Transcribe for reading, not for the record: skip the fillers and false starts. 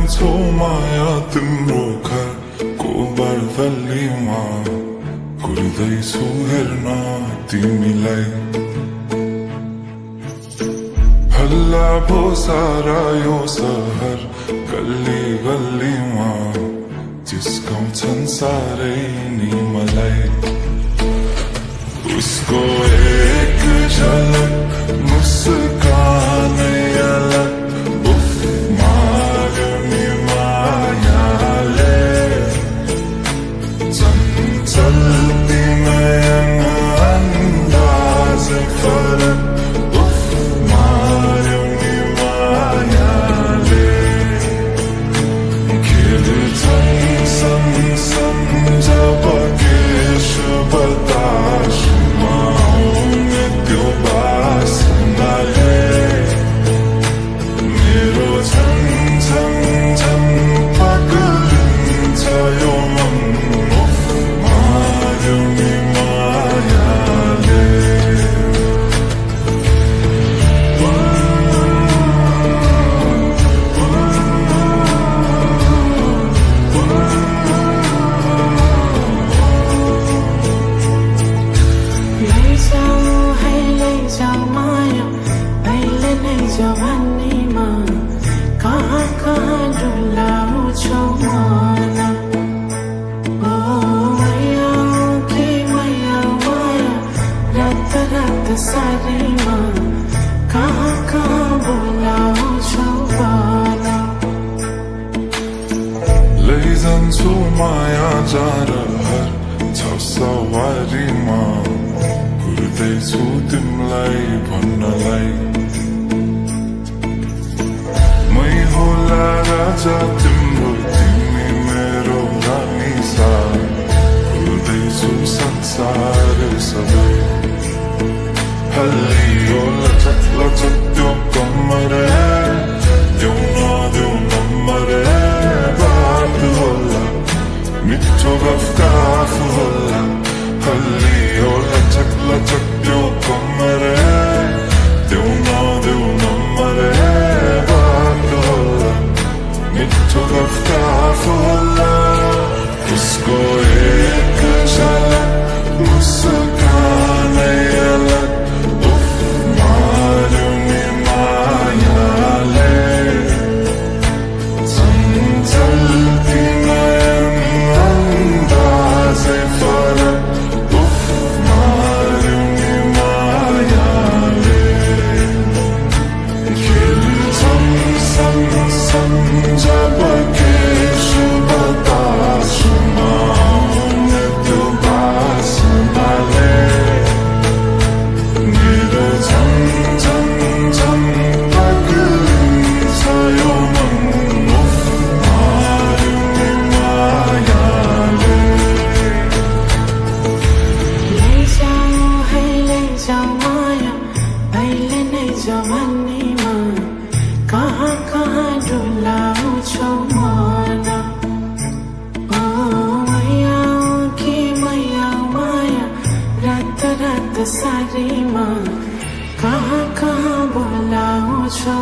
जान्छौ माया तिम्रो घरको बर्दलीमा कुर्दैछु हेर्न तिमीलाई हल्ला भो सारा यो सहर गल्ली गल्लीमा जिस्काउँछन् सारै नि मलाई उसको एक झलक मुस्कानै अलग उफ मार्यो नि मायाले चञ्चल तिनयन अन्दाजै फरक उफ मार्यो नि मायाले खेल्छन् सँगसँगै जब केश बतासमा आउने त्यो बासनाले मेरो झन् झन् झन् पगलिन्छ यो मन उफ मार्यो नि मायाले कहाँ कहाँ डुलाउँछौ मन ओ मैया कि मैया माया रात रात सारीमा कहाँ कहाँ बोलाउँछौ भन लैजान्छु माया जारहर छ सवारीमा कुर्दैछु तिमीलाई भन्नलाई मै होला राजा तिम्रो तिमी मेरो रानी सा कुर्दैछु संसार सबै हल्लियो लचक लचक त्यो कम्मर देऊ नदेऊ नम्बर बात होला मिठो गफ होला हल्लियो लचक लचक त्यो कम्मर देऊ नदेऊ नम्बर बात होला मिठो गफ होला उसको एक झलक मुस्कानै अलग उफ मार्यो नि मायाले चञ्चल तिनयन अन्दाजै फरक उफ मार्यो नि मायाले खेल्छन् सँगसँगै जब केश बतासमा आउने त्यो बासनाले मेरो झन् झन् झन् पगलिन्छ यो मन उफ मार्यो नि मायाले लैजाऊ माया अहिले नै जवानीमा कहाँ कहाँ डुलाउँछौ मन ओ मैया कि मैया माया रात रात सारीमा कहाँ कहाँ बोलाउँछौ